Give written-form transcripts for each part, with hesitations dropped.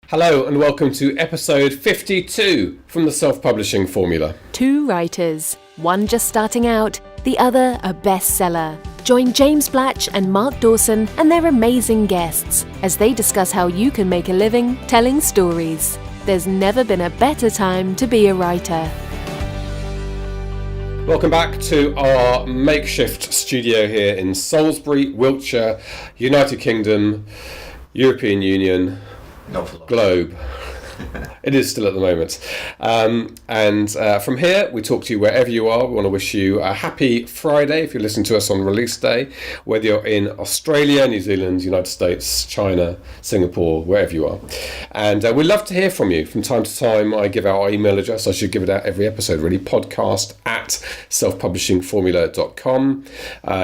Hello and welcome to episode 52 from the Self-Publishing Formula. Two writers, one just starting out, the other a bestseller. Join James Blatch and Mark Dawson and their amazing guests as they discuss how you can make a living telling stories. There's never been a better time to be a writer. Welcome back to our makeshift studio here in Salisbury, Wiltshire, United Kingdom, European Union, globe. It is still at the moment. And from here, we talk to you wherever you are. We want to wish you a happy Friday if you're listening to us on release day, whether you're in Australia, New Zealand, United States, China, Singapore, wherever you are. And we'd love to hear from you. From time to time, I give out our email address. I should give it out every episode, really. podcast@selfpublishingformula.com.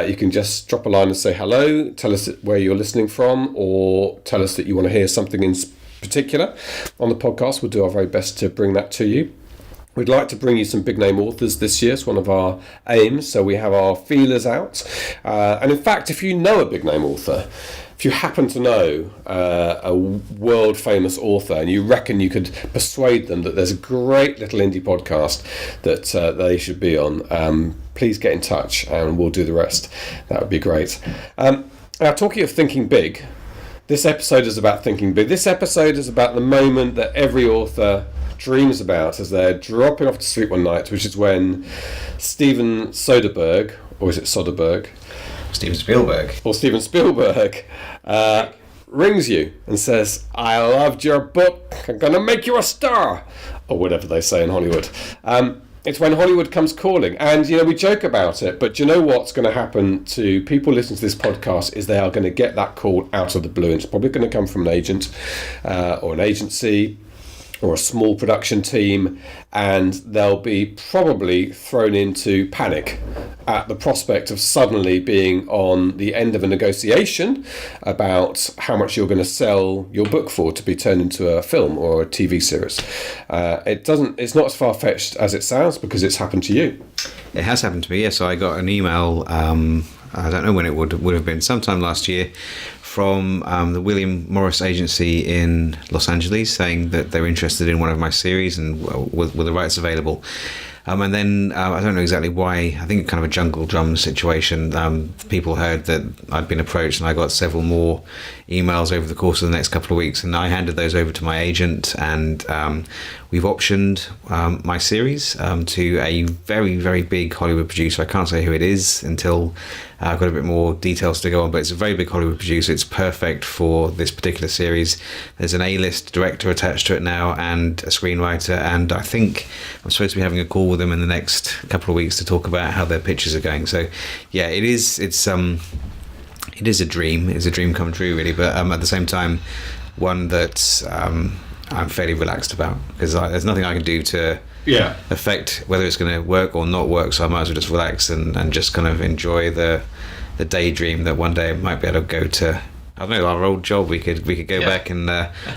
You can just drop a line and say hello, tell us where you're listening from, or tell us that you want to hear something in particular on the podcast. We'll do our very best to bring that to you. We'd like to bring you some big name authors this year. It's one of our aims, so we have our feelers out. And in fact, if you know a big name author, if you happen to know a world famous author and you reckon you could persuade them that there's a great little indie podcast that they should be on, please get in touch and we'll do the rest. That would be great. Now, talking of thinking big, this episode is about thinking big. This episode is about the moment that every author dreams about as they're dropping off to sleep one night, which is when Steven Soderbergh, or is it Soderbergh? Steven Spielberg. Or Steven Spielberg rings you and says, "I loved your book, I'm going to make you a star," or whatever they say in Hollywood. It's when Hollywood comes calling. And, you know, we joke about it, but do you know what's going to happen to people listening to this podcast is they are going to get that call out of the blue. It's probably going to come from an agent or an agency or a small production team, and they'll be probably thrown into panic at the prospect of suddenly being on the end of a negotiation about how much you're going to sell your book for to be turned into a film or a TV series. It's not as far-fetched as it sounds, because it's happened to you. It has happened to me, yes. So I got an email, I don't know when it would have been, sometime last year, from the William Morris agency in Los Angeles, saying that they were interested in one of my series and were the rights available. And then I don't know exactly why, I think kind of a jungle drum situation. People heard that I'd been approached, and I got several more emails over the course of the next couple of weeks, and I handed those over to my agent, and we've optioned my series to a very, very big Hollywood producer. I can't say who it is until I've got a bit more details to go on, but it's a very big Hollywood producer. It's perfect for this particular series. There's an A-list director attached to it now and a screenwriter, and I think I'm supposed to be having a call with them in the next couple of weeks to talk about how their pitches are going. So yeah, it is a dream. It's a dream come true, really, but at the same time, one that I'm fairly relaxed about, because there's nothing I can do to affect whether it's going to work or not work, so I might as well just relax and just kind of enjoy the daydream that one day I might be able to go to, I don't know, our old job. We could go back and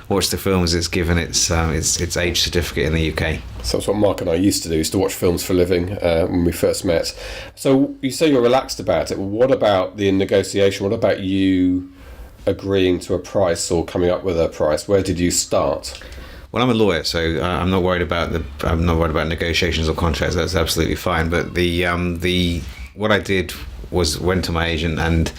watch the films it's given its age certificate in the UK. So that's what Mark and I used to do, is to watch films for a living when we first met. So you say you're relaxed about it. What about the negotiation? What about you agreeing to a price or coming up with a price? Where did you start? Well, I'm a lawyer, so I'm not worried about negotiations or contracts. That's absolutely fine. But what I did was went to my agent, and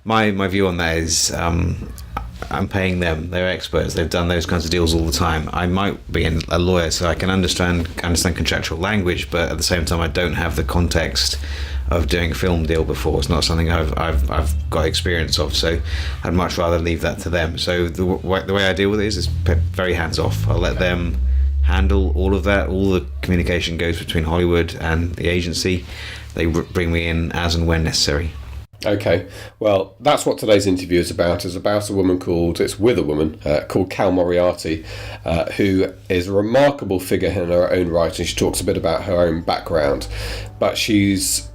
my view on that is I'm paying them. They're experts. They've done those kinds of deals all the time. I might be a lawyer, so I can understand contractual language, but at the same time, I don't have the context of doing a film deal before. It's not something I've got experience of, so I'd much rather leave that to them. So the way I deal with it is very hands off. I'll let them handle all of that. All the communication goes between Hollywood and the agency. They bring me in as and when necessary. Okay, well, that's what today's interview is about. It's about a woman called Cal Moriarty, who is a remarkable figure in her own right, and she talks a bit about her own background. But she's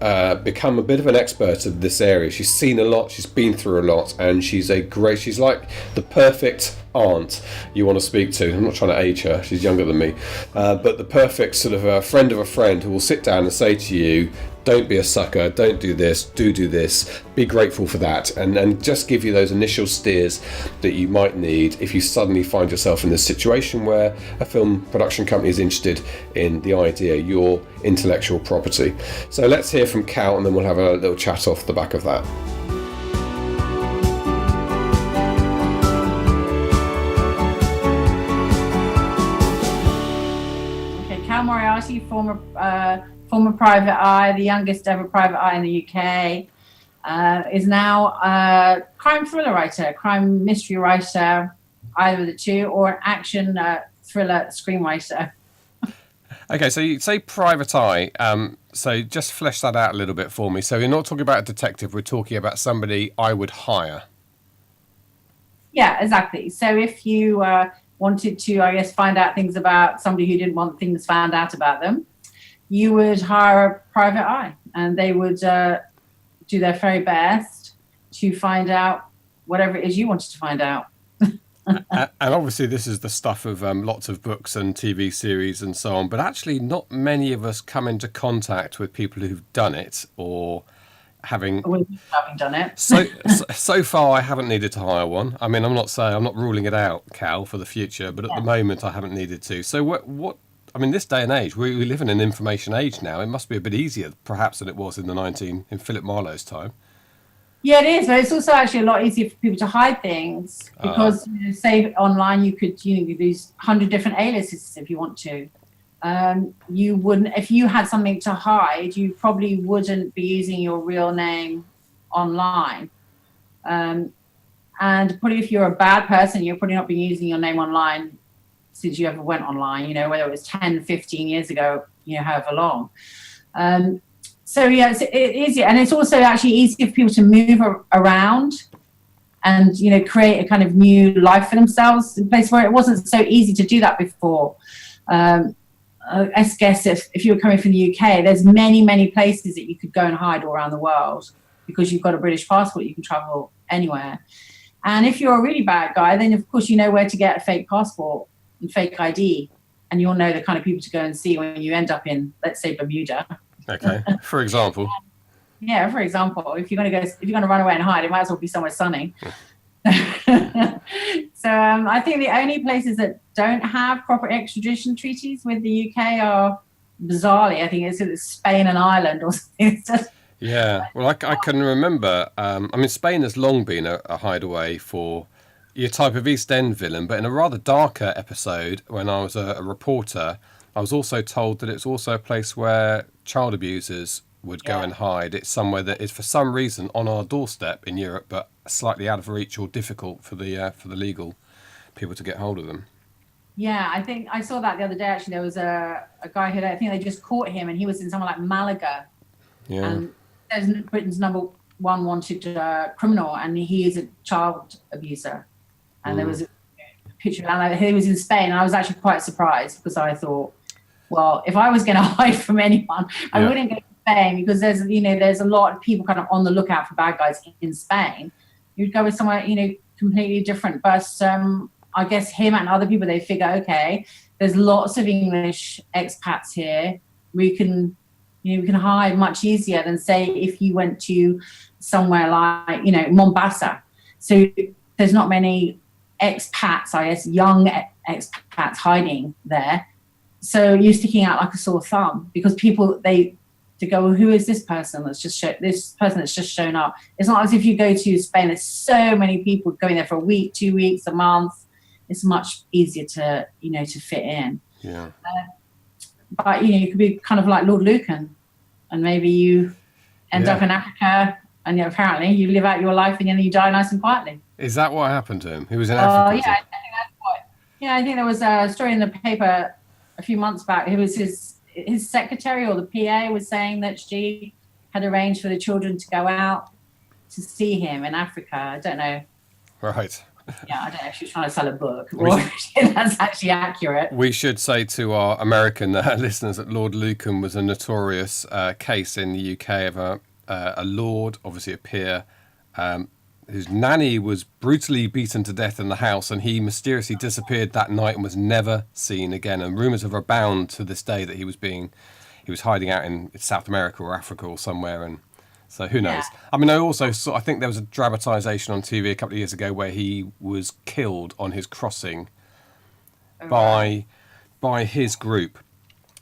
become a bit of an expert in this area. She's seen a lot, she's been through a lot, and she's like the perfect aunt you want to speak to. I'm not trying to age her, she's younger than me, but the perfect sort of friend of a friend who will sit down and say to you, don't be a sucker, don't do this, do this, be grateful for that, and just give you those initial steers that you might need if you suddenly find yourself in this situation where a film production company is interested in the idea, your intellectual property. So let's hear from Cal, and then we'll have a little chat off the back of that. Cal Moriarty, former private eye, the youngest ever private eye in the UK, is now a crime thriller writer, crime mystery writer, either of the two, or an action thriller screenwriter. Okay, so you say private eye, so just flesh that out a little bit for me. So you're not talking about a detective, we're talking about somebody I would hire. Yeah, exactly. So if you wanted to, I guess, find out things about somebody who didn't want things found out about them, you would hire a private eye, and they would do their very best to find out whatever it is you wanted to find out. And obviously this is the stuff of lots of books and TV series and so on, but actually not many of us come into contact with people who've done it or having done it. So far I haven't needed to hire one. I mean, I'm not ruling it out, Cal, for the future, but at the moment I haven't needed to. So what I mean, this day and age, we live in an information age now. It must be a bit easier perhaps than it was in Philip Marlowe's time. Yeah, it is, but it's also actually a lot easier for people to hide things because, say, online you could use 100 different aliases if you want to. You wouldn't, if you had something to hide, you probably wouldn't be using your real name online. And probably if you're a bad person, you're probably not been using your name online since you ever went online, whether it was 10, 15 years ago, however long. So yeah, it's easier, and it's also actually easier for people to move around and create a kind of new life for themselves in a place where it wasn't so easy to do that before. I guess if you were coming from the UK, there's many places that you could go and hide all around the world because you've got a British passport. You can travel anywhere, and if you're a really bad guy, then of course you know where to get a fake passport and fake ID, and you'll know the kind of people to go and see when you end up in, let's say, Bermuda. Okay, for example. Yeah, for example, if you're going to run away and hide, it might as well be somewhere sunny. So I think the only places that don't have proper extradition treaties with the UK are, bizarrely, I think it's Spain and Ireland or something. Yeah, well, I can remember. I mean, Spain has long been a hideaway for your type of East End villain, but in a rather darker episode, when I was a reporter, I was also told that it's also a place where child abusers would go and hide. It's somewhere that is for some reason on our doorstep in Europe, but slightly out of reach or difficult for the legal people to get hold of them. Yeah, I think I saw that the other day. Actually, there was a guy who, I think they just caught him, and he was in somewhere like Malaga. Yeah. And there's Britain's number one wanted criminal, and he is a child abuser. And there was a picture of him. He was in Spain, and I was actually quite surprised because I thought, well, if I was going to hide from anyone, I wouldn't go to Spain because there's a lot of people kind of on the lookout for bad guys in Spain. You'd go with somewhere, completely different. But I guess him and other people, they figure, okay, there's lots of English expats here. We can hide much easier than, say, if you went to somewhere like, Mombasa. So there's not many expats, I guess, young expats hiding there. So you're sticking out like a sore thumb because people, they go, well, who is this person that's just shown up? It's not as if you go to Spain, there's so many people going there for a week, 2 weeks, a month. It's much easier to fit in. Yeah. But you could be kind of like Lord Lucan, and maybe you end up in Africa, and apparently you live out your life and then you die nice and quietly. Is that what happened to him? He was in Africa. Yeah, I think that's what. Yeah, I think there was a story in the paper a few months back. It was his secretary or the PA was saying that she had arranged for the children to go out to see him in Africa. I don't know. Right. Yeah, I don't know if she was trying to sell a book or if that's actually accurate. We should say to our American listeners that Lord Lucan was a notorious case in the UK of a lord, obviously a peer, whose nanny was brutally beaten to death in the house, and he mysteriously disappeared that night and was never seen again. And rumours have abound to this day that he was hiding out in South America or Africa or somewhere. And so who knows? Yeah. I mean, I think there was a dramatisation on TV a couple of years ago where he was killed on his crossing by his group,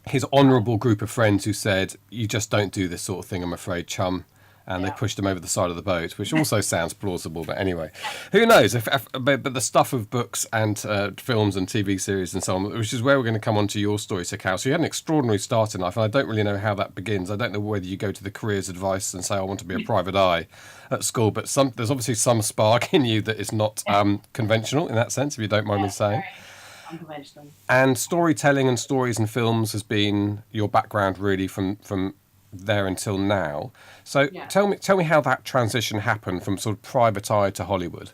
his honourable group of friends who said, "You just don't do this sort of thing, I'm afraid, chum." And they pushed him over the side of the boat, which also sounds plausible. But anyway, who knows? But the stuff of books and films and TV series and so on, which is where we're going to come on to your story, Sir Cal. So you had an extraordinary start in life, and I don't really know how that begins. I don't know whether you go to the careers advice and say, I want to be a private eye at school, but there's obviously some spark in you that is not conventional in that sense, if you don't mind me saying. Unconventional. And storytelling and stories and films has been your background really from there until now. So tell me how that transition happened from sort of private eye to Hollywood.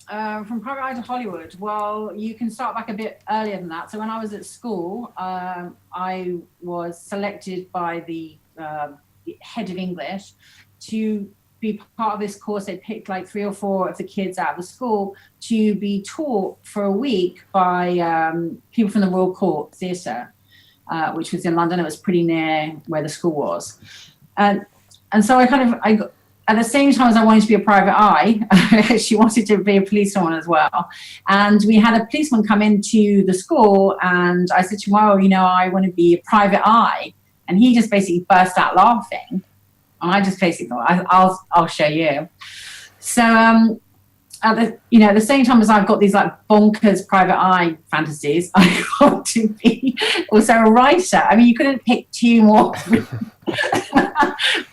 From private eye to Hollywood, well, you can start back a bit earlier than that. So when I was at school, I was selected by the head of English to be part of this course. They picked like 3 or 4 of the kids out of the school to be taught for a week by people from the Royal Court Theatre, which was in London. It was pretty near where the school was. And so I got, at the same time as I wanted to be a private eye, she wanted to be a policewoman as well. And we had a policeman come into the school, and I said to him, well, I want to be a private eye. And he just basically burst out laughing. And I just basically thought, I'll show you. So at the same time as I've got these like bonkers private eye fantasies, I want to be also a writer. I mean, you couldn't pick 2 more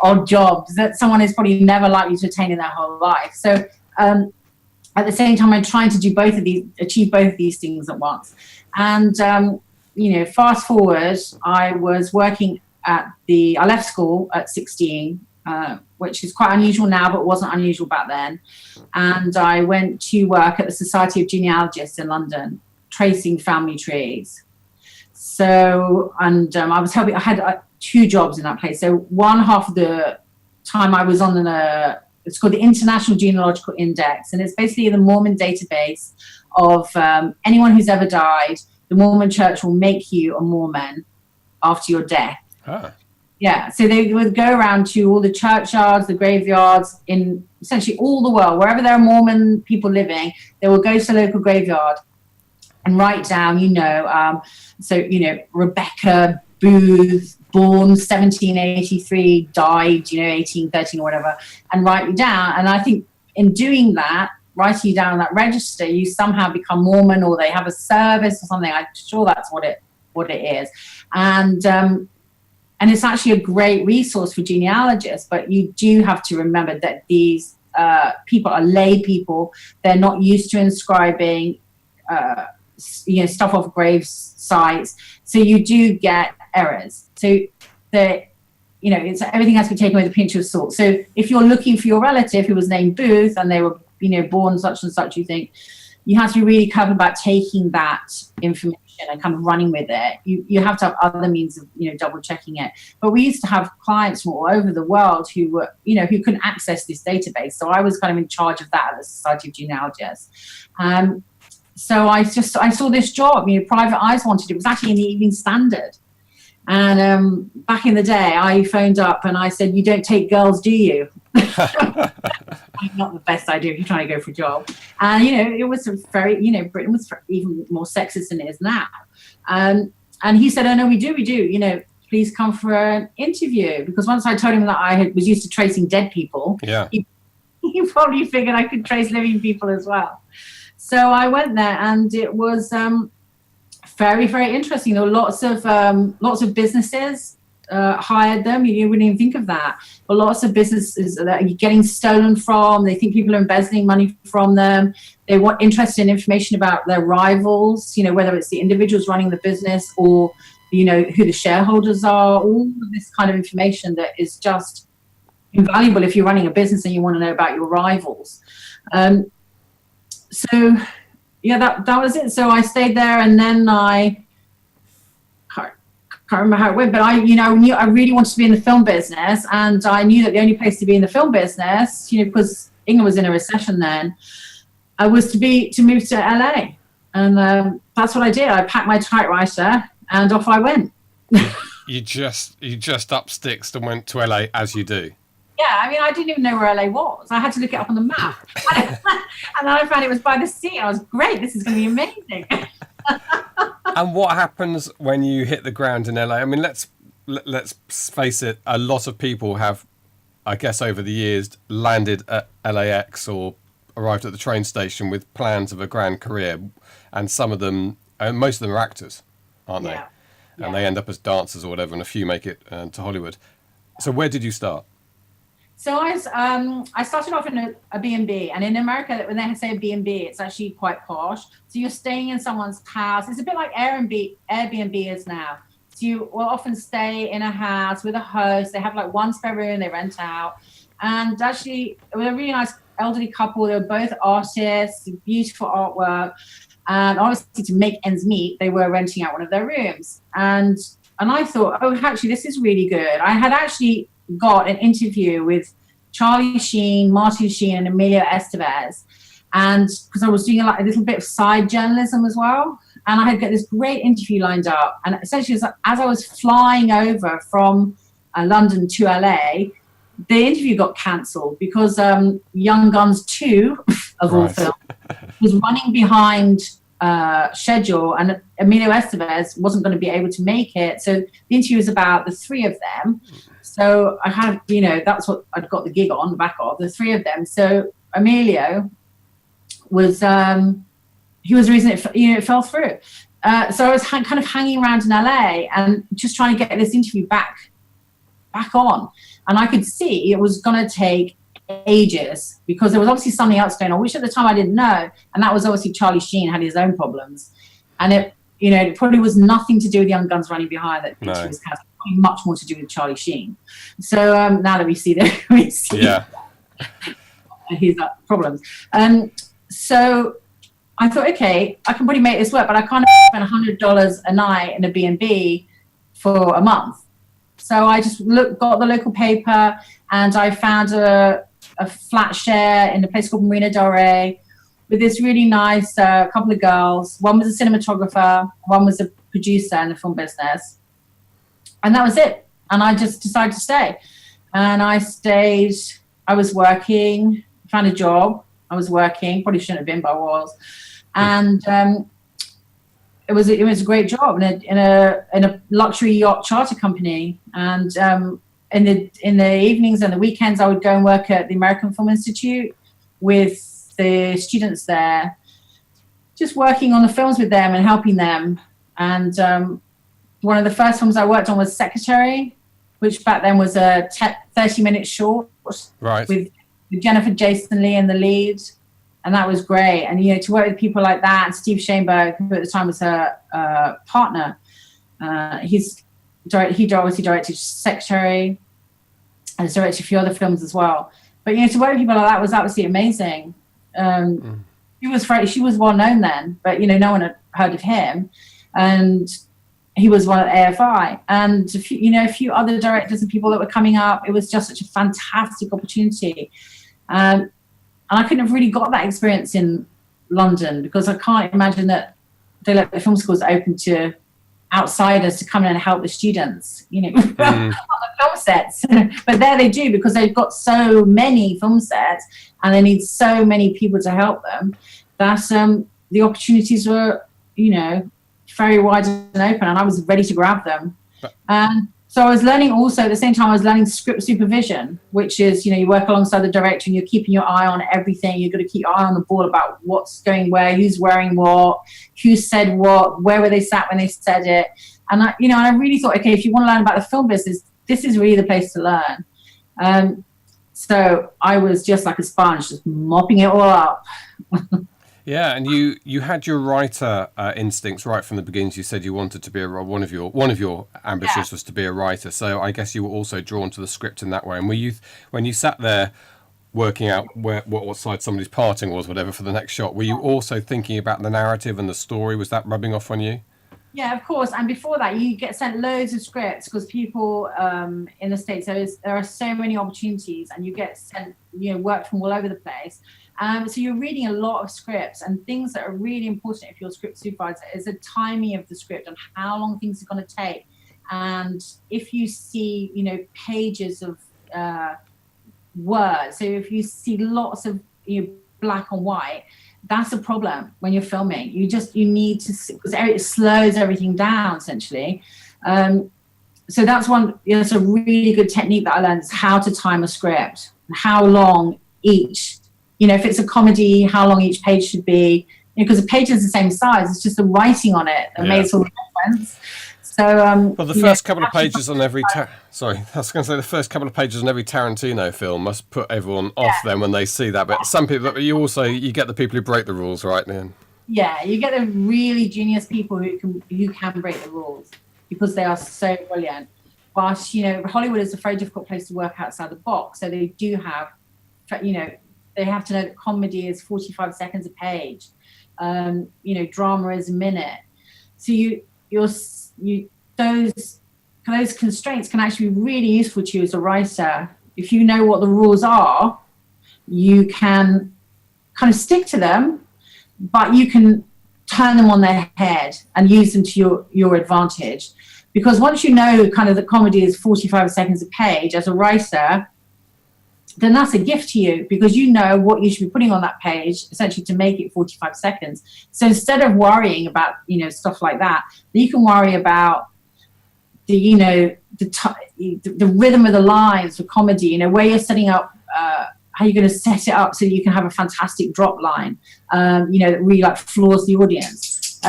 odd jobs that someone is probably never likely to attain in their whole life. So at the same time, I'm trying to achieve both of these things at once. And fast forward, I was working I left school at 16. Which is quite unusual now, but wasn't unusual back then. And I went to work at the Society of Genealogists in London, tracing family trees. So, and I had 2 jobs in that place. So one half of the time I was on it's called the International Genealogical Index. And it's basically the Mormon database of anyone who's ever died. The Mormon Church will make you a Mormon after your death. Huh. Yeah, so they would go around to all the churchyards, the graveyards in essentially all the world, wherever there are Mormon people living, they will go to the local graveyard and write down, Rebecca Booth, born 1783, died, 1813 or whatever, and write you down. And I think in doing that, writing you down on that register, you somehow become Mormon, or they have a service or something. I'm sure that's what it is. And it's actually a great resource for genealogists, but you do have to remember that these people are lay people. They're not used to inscribing, stuff off grave sites. So you do get errors. So everything has to be taken with a pinch of salt. So if you're looking for your relative who was named Booth and they were, born such and such, you think you have to be really careful about taking that information and kind of running with it. You have to have other means of double checking it. But we used to have clients from all over the world who were who couldn't access this database. So I was kind of in charge of that at the Society of Genealogists. So I saw this job. Private Eyes wanted it. It was actually in the Evening Standard. And back in the day, I phoned up and I said, "You don't take girls, do you?" Not the best idea if you're trying to go for a job. And, it was very, Britain was even more sexist than it is now. And he said, "Oh, no, we do. Please come for an interview." Because once I told him that I was used to tracing dead people, he probably figured I could trace living people as well. So I went there, and it was very, very interesting. There were lots of businesses hired them. You wouldn't even think of that. But lots of businesses that are getting stolen from. They think people are embezzling money from them. They want interested in information about their rivals, whether it's the individuals running the business or, who the shareholders are. All of this kind of information that is just invaluable if you're running a business and you want to know about your rivals. So, that was it. So I stayed there, and then I can't remember how it went, but I knew I really wanted to be in the film business, and I knew that the only place to be in the film business, because England was in a recession then, was to move to LA. And that's what I did. I packed my typewriter and off I went. You just up sticks and went to LA, as you do. Yeah, I mean, I didn't even know where LA was. I had to look it up on the map. And then I found it was by the sea. I was, great, this is going to be amazing. And what happens when you hit the ground in LA? I mean, let's face it, a lot of people have, I guess, over the years, landed at LAX or arrived at the train station with plans of a grand career. And some of them, most of them are actors, aren't they? Yeah. And they end up as dancers or whatever, and a few make it to Hollywood. So where did you start? So I started off in a B&B, and in America, when they say a B&B, it's actually quite posh. So you're staying in someone's house. It's a bit like Airbnb is now. So you will often stay in a house with a host. They have like one spare room they rent out. And actually, it was a really nice elderly couple. They were both artists, beautiful artwork. And obviously, to make ends meet, they were renting out one of their rooms. And I thought, oh, actually, this is really good. I had actually got an interview with Charlie Sheen, Martin Sheen, and Emilio Estevez, and because I was doing like a little bit of side journalism as well, and I had got this great interview lined up. And essentially, as I was flying over from London to LA, the interview got cancelled because Young Guns 2 of all films was running behind schedule, and Emilio Estevez wasn't going to be able to make it. So the interview was about the three of them. So I had, that's what I'd got the gig on the back of, the three of them. So Emilio was, he was the reason it fell through. So I was kind of hanging around in LA and just trying to get this interview back on. And I could see it was going to take ages because there was obviously something else going on, which at the time I didn't know. And that was obviously Charlie Sheen had his own problems. And it probably was nothing to do with Young Guns running behind that picture was cast. Much more to do with Charlie Sheen. So now that we see that, he's got problems. So I thought, okay, I can probably make this work, but I can't spend $100 a night in a B&B for a month. So I just got the local paper, and I found a flat share in a place called Marina Del Rey with this really nice couple of girls. One was a cinematographer, one was a producer in the film business. And that was it. And I just decided to stay. And I stayed. I was working, found a job. I was working, probably shouldn't have been, but I was. And it was a great job in a luxury yacht charter company. And in the evenings and the weekends, I would go and work at the American Film Institute with the students there, just working on the films with them and helping them. And one of the first films I worked on was Secretary, which back then was a 30-minute short with Jennifer Jason Leigh in the lead. And that was great. And, to work with people like that, and Steve Shainberg, who at the time was her partner, he obviously directed Secretary and has directed a few other films as well. But, to work with people like that was absolutely amazing. She was well known then, but, no one had heard of him. And he was one at AFI, and a few other directors and people that were coming up. It was just such a fantastic opportunity. And I couldn't have really got that experience in London because I can't imagine that they let the film schools open to outsiders to come in and help the students, on the film sets. But there they do, because they've got so many film sets and they need so many people to help them, that the opportunities were, very wide and open, and I was ready to grab them. So I was learning also at the same time, I was learning script supervision, which is, you work alongside the director and you're keeping your eye on everything. You've got to keep your eye on the ball about what's going where, who's wearing what, who said what, where were they sat when they said it. And I really thought, okay, if you want to learn about the film business, this is really the place to learn. So I was just like a sponge, just mopping it all up. Yeah, and you had your writer instincts right from the beginnings. You said you wanted to be one of your ambitions was to be a writer. So I guess you were also drawn to the script in that way. And when you sat there working out what side somebody's parting was, whatever, for the next shot, were you also thinking about the narrative and the story? Was that rubbing off on you? Yeah, of course. And before that, you get sent loads of scripts because people in the States, there are so many opportunities, and you get sent, work from all over the place. So you're reading a lot of scripts, and things that are really important if you're a script supervisor is the timing of the script and how long things are going to take. And if you see, pages of words, so if you see lots of black and white, that's a problem when you're filming. You need to, because it slows everything down essentially. So that's it's a really good technique that I learned, is how to time a script, how long each, if it's a comedy, how long each page should be, because the page is the same size. It's just the writing on it that makes all the difference. So, well, the first couple of pages on every the first couple of pages on every Tarantino film must put everyone off then when they see that. But some people, you get the people who break the rules, right, then. Yeah, you get the really genius people who can break the rules because they are so brilliant. Whilst Hollywood is a very difficult place to work outside the box, so they do have, they have to know that comedy is 45 seconds a page, drama is a minute. So those constraints can actually be really useful to you as a writer. If you know what the rules are, you can kind of stick to them, but you can turn them on their head and use them to your advantage. Because once you know kind of the comedy is 45 seconds a page as a writer, then that's a gift to you, because you know what you should be putting on that page essentially to make it 45 seconds. So instead of worrying about, stuff like that, you can worry about the rhythm of the lines for comedy, where you're setting up, how you're going to set it up so you can have a fantastic drop line, that really floors the audience.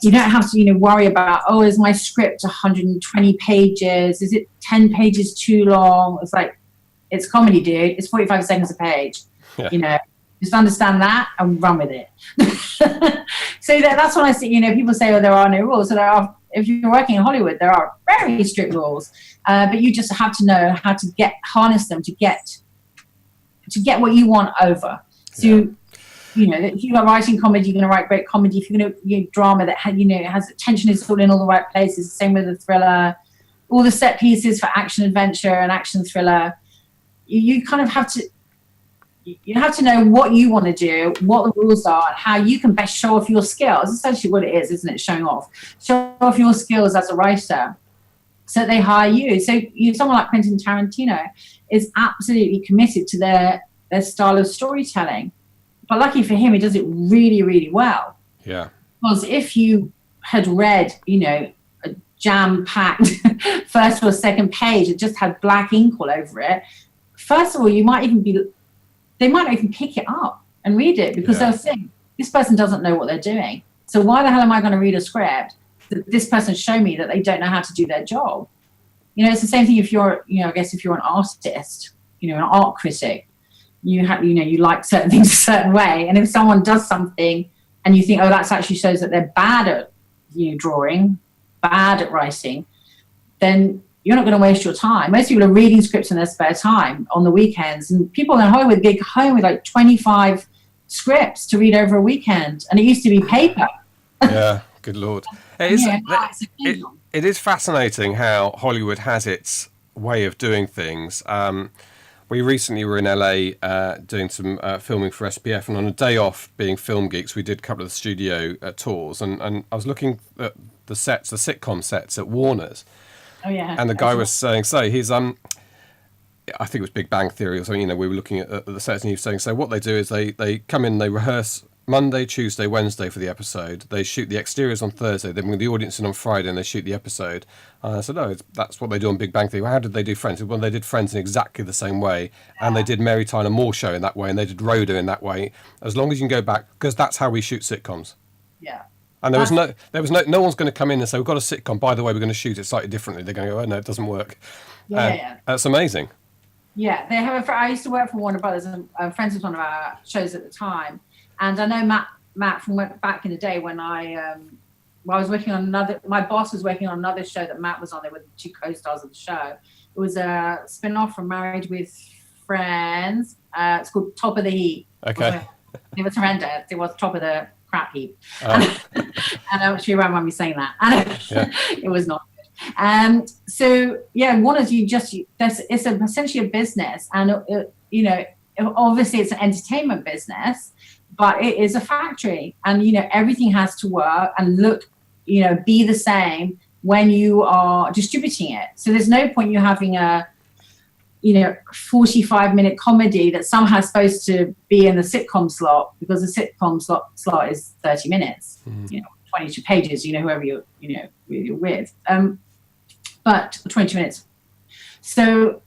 You don't have to, worry about, is my script 120 pages? Is it 10 pages too long? It's like, it's comedy, dude. It's 45 seconds a page. Yeah. Just understand that and run with it. So that's when I see, people say, there are no rules. So if you're working in Hollywood, there are very strict rules, but you just have to know how to harness them to get what you want over. So, if you are writing comedy, you're going to write great comedy. If you're going to drama that has tension is all in all the right places. Same with the thriller, all the set pieces for action adventure and action thriller. You kind of have to know what you want to do, what the rules are, and how you can best show off your skills. Essentially what it is, isn't it? Showing off. Show off your skills as a writer so they hire you. So someone like Quentin Tarantino is absolutely committed to their style of storytelling. But lucky for him, he does it really, really well. Yeah. Because if you had read, a jam-packed first or second page, it just had black ink all over it, first of all, they might not even pick it up and read it, because they'll think, this person doesn't know what they're doing. So why the hell am I going to read a script that this person showed me that they don't know how to do their job? It's the same thing if you're, I guess if you're an artist, an art critic, you like certain things a certain way. And if someone does something and you think, that actually shows that they're bad at, drawing, bad at writing, then you're not going to waste your time. Most people are reading scripts in their spare time on the weekends, and people in Hollywood get home with 25 scripts to read over a weekend, and it used to be paper. Yeah, good Lord. It is fascinating how Hollywood has its way of doing things. We recently were in LA doing some filming for SPF, and on a day off, being film geeks, we did a couple of the studio tours, and I was looking at the sitcom sets at Warner's. Oh yeah. And the guy was saying, he's I think it was Big Bang Theory or something. We were looking at the sets, and he was saying, what they do is they come in, they rehearse Monday, Tuesday, Wednesday for the episode. They shoot the exteriors on Thursday. They bring the audience in on Friday, and they shoot the episode. I said, that's what they do on Big Bang Theory. How did they do Friends? Well, they did Friends in exactly the same way, and they did Mary Tyler Moore Show in that way, and they did Rhoda in that way. As long as you can go back, because that's how we shoot sitcoms. Yeah. And no one's going to come in and say, we've got a sitcom, by the way, we're going to shoot it slightly differently. They're going to go, no, it doesn't work. Yeah. That's amazing. Yeah, they have I used to work for Warner Brothers, and Friends was one of our shows at the time. And I know Matt from back in the day when I was working on my boss was working on another show that Matt was on. They were the two co-stars of the show. It was a spin-off from Married with Friends. It's called Top of the Heat. Okay. It was horrendous. It was top of the crap heap. And she won't mind me saying that. And it was not good. So yeah, it's essentially a business, and obviously it's an entertainment business, but it is a factory, and everything has to work and look, be the same when you are distributing it. So there's no point you having a 45-minute comedy that's somehow supposed to be in the sitcom slot, because the sitcom slot is 30 minutes, 22 pages, whoever you're with, but 20 minutes. So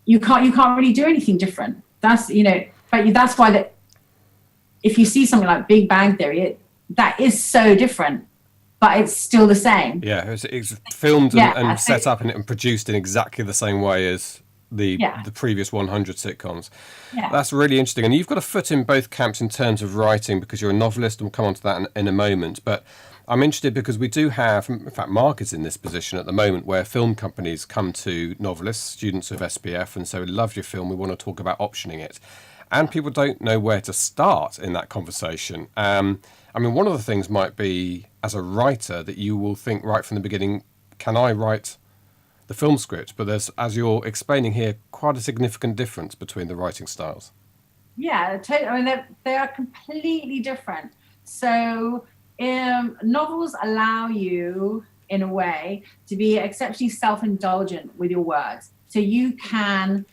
you can't really do anything different. That's but that's why that if you see something like Big Bang Theory, that is so different, but it's still the same. Yeah, it's filmed and set up and produced in exactly the same way as the previous 100 sitcoms. Yeah. That's really interesting. And you've got a foot in both camps in terms of writing, because you're a novelist, and we'll come on to that in a moment. But I'm interested because we do have, in fact, Mark is in this position at the moment where film companies come to novelists, students of SPF, and say, we love your film, we want to talk about optioning it. And people don't know where to start in that conversation. One of the things might be, as a writer, that you will think right from the beginning, can I write the film script? But there's, as you're explaining here, quite a significant difference between the writing styles. Yeah, they are completely different. So novels allow you, in a way, to be exceptionally self-indulgent with your words. So you can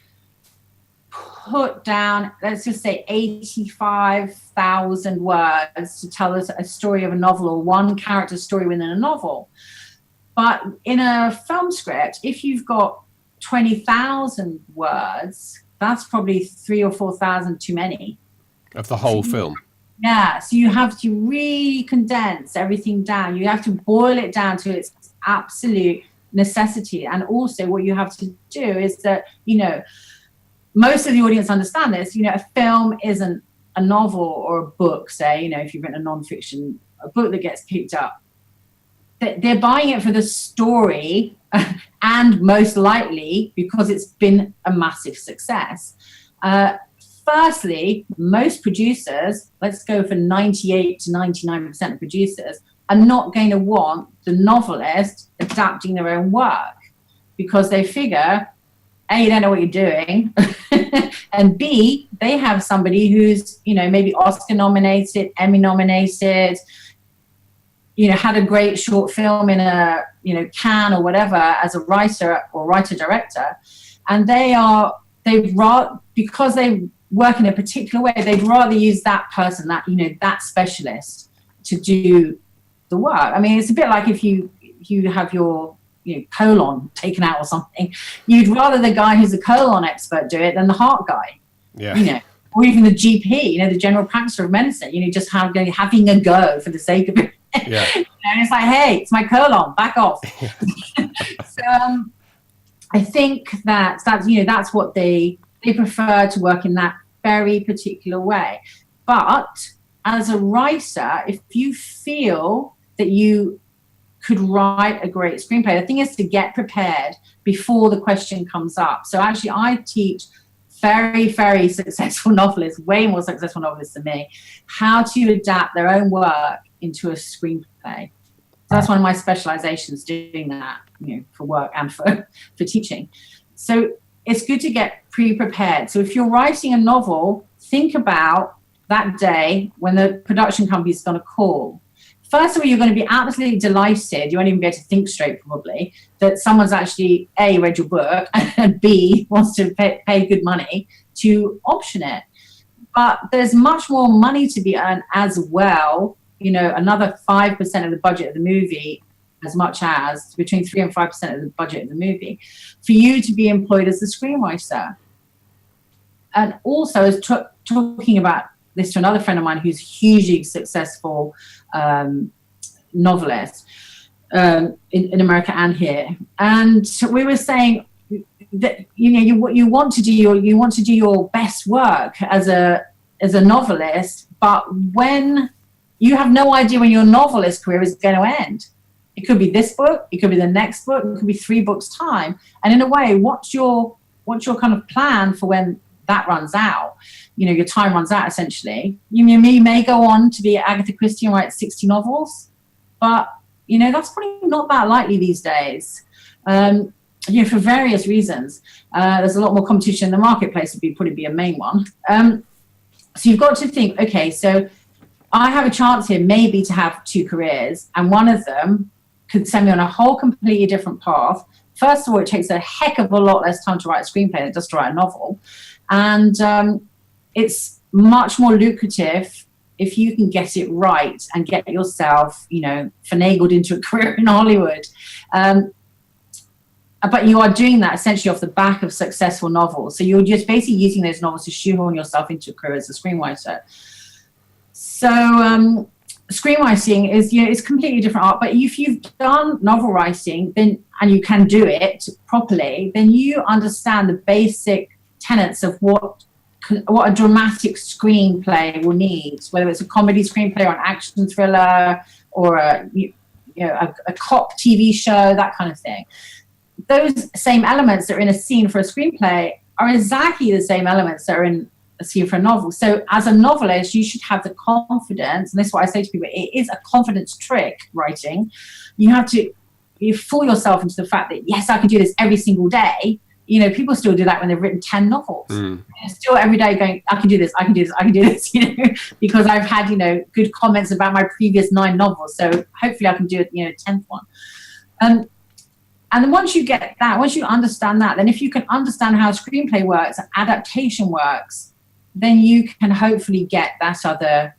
put down, let's just say 85,000 words to tell us a story of a novel, or one character story within a novel. But in a film script, if you've got 20,000 words, that's probably 3,000 or 4,000 too many. Of the whole film. Yeah, so you have to really condense everything down. You have to boil it down to its absolute necessity. And also what you have to do is that, most of the audience understand this, a film isn't a novel or a book, say, if you've written a nonfiction, a book that gets picked up. They're buying it for the story, and most likely because it's been a massive success. Firstly, most producers, let's go for 98 to 99% of producers, are not going to want the novelist adapting their own work, because they figure, A, you don't know what you're doing, and B, they have somebody who's, maybe Oscar nominated, Emmy nominated, had a great short film in a, Cannes or whatever, as a writer or writer-director, and because they work in a particular way, they'd rather use that person, that, that specialist to do the work. It's a bit like if you have your colon taken out or something, you'd rather the guy who's a colon expert do it than the heart guy. Yeah. Or even the GP, the general practicer of medicine, just having a go for the sake of it. Yeah. And it's like, hey, it's my colon, back off. So I think that's what they prefer, to work in that very particular way. But as a writer, if you feel that you could write a great screenplay, the thing is to get prepared before the question comes up. So actually, I teach very, very successful novelists, way more successful novelists than me, how to adapt their own work into a screenplay. So that's one of my specializations, doing that, for work and for teaching. So it's good to get pre-prepared. So if you're writing a novel, think about that day when the production company is going to call. First of all, you're going to be absolutely delighted, you won't even be able to think straight probably, that someone's actually A, read your book, and B, wants to pay good money to option it. But there's much more money to be earned as well, another 5% of the budget of the movie, as much as between 3 and 5% of the budget of the movie, for you to be employed as a screenwriter. And also, as talking about this to another friend of mine who's hugely successful novelist in America and here, and we were saying that you want to do your best work as a novelist, but when you have no idea when your novelist career is going to end. It could be this book, it could be the next book, it could be 3 books time. And in a way, what's your kind of plan for when that runs out. Your time runs out, essentially. You may go on to be Agatha Christie and write 60 novels, but, that's probably not that likely these days. For various reasons. There's a lot more competition in the marketplace, would probably be a main one. So you've got to think, okay, so I have a chance here maybe to have 2 careers, and one of them could send me on a whole completely different path. First of all, it takes a heck of a lot less time to write a screenplay than just to write a novel. And it's much more lucrative if you can get it right and get yourself, finagled into a career in Hollywood. But you are doing that essentially off the back of successful novels. So you're just basically using those novels to shoehorn yourself into a career as a screenwriter. So screenwriting is, it's completely different art. But if you've done novel writing, then and you can do it properly, then you understand the basic tenets of what a dramatic screenplay will need, whether it's a comedy screenplay or an action thriller or a cop TV show, that kind of thing. Those same elements that are in a scene for a screenplay are exactly the same elements that are in a scene for a novel. So as a novelist, you should have the confidence, and this is what I say to people, it is a confidence trick, writing. You fool yourself into the fact that, yes, I can do this every single day. People still do that when they've written 10 novels. They're still every day going, I can do this, I can do this, I can do this, because I've had, good comments about my previous 9 novels. So hopefully I can do it, 10th one. And then once you get that, once you understand that, then if you can understand how a screenplay works, adaptation works, then you can hopefully get that other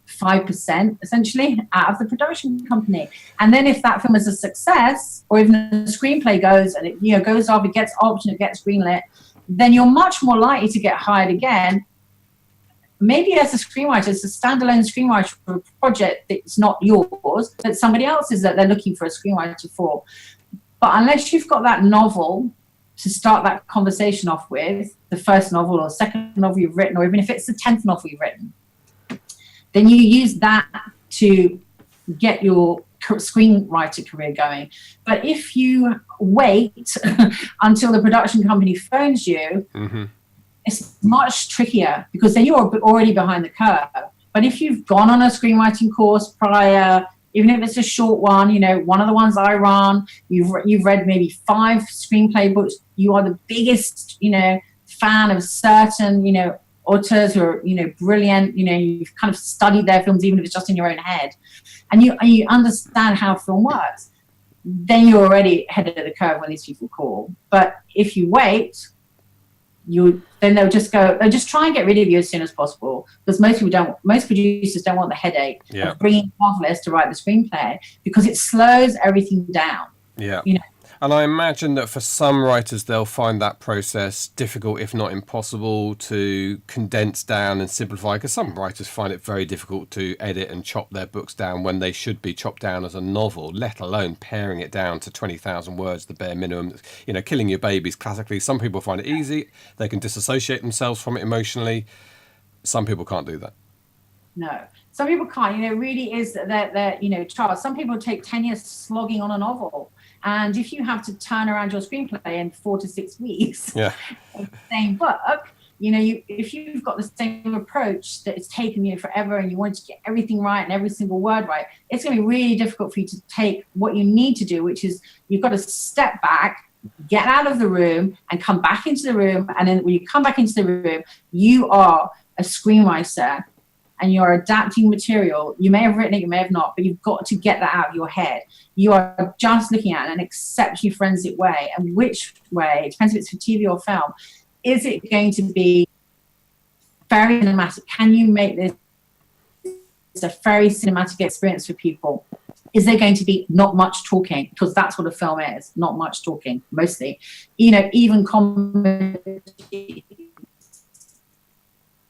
5% essentially out of the production company. And then if that film is a success, or even the screenplay goes and it goes off, it gets optioned, it gets greenlit, then you're much more likely to get hired again. Maybe as a screenwriter, it's a standalone screenwriter for a project that's not yours, but somebody else's that they're looking for a screenwriter for. But unless you've got that novel to start that conversation off with, the first novel or second novel you've written, or even if it's the 10th novel you've written, then you use that to get your screenwriter career going. But if you wait until the production company phones you, it's much trickier, because then you're already behind the curve. But if you've gone on a screenwriting course prior, even if it's a short one, one of the ones I run, you've read maybe 5 screenplay books, you are the biggest, fan of certain, authors who are, brilliant, you've kind of studied their films, even if it's just in your own head, and you understand how film works, then you're already ahead of the curve when these people call. But if you wait, then they'll just try and get rid of you as soon as possible, because most producers don't want the headache of bringing novelists to write the screenplay, because it slows everything down. And I imagine that for some writers, they'll find that process difficult, if not impossible, to condense down and simplify, because some writers find it very difficult to edit and chop their books down when they should be chopped down as a novel, let alone paring it down to 20,000 words, the bare minimum. Killing your babies, classically. Some people find it easy. They can disassociate themselves from it emotionally. Some people can't do that. No, some people can't. It really is that Charles, some people take 10 years slogging on a novel. And if you have to turn around your screenplay in 4 to 6 weeks, the same book, if you've got the same approach that it's taken you forever and you want to get everything right and every single word right, it's going to be really difficult for you to take what you need to do, which is you've got to step back, get out of the room and come back into the room. And then when you come back into the room, you are a screenwriter and you're adapting material. You may have written it, you may have not, but you've got to get that out of your head. You are just looking at an exceptionally forensic way. And which way, it depends if it's for TV or film, is it going to be very cinematic? Can you make this a very cinematic experience for people? Is there going to be not much talking? Because that's what a film is, not much talking, mostly. Even comedy,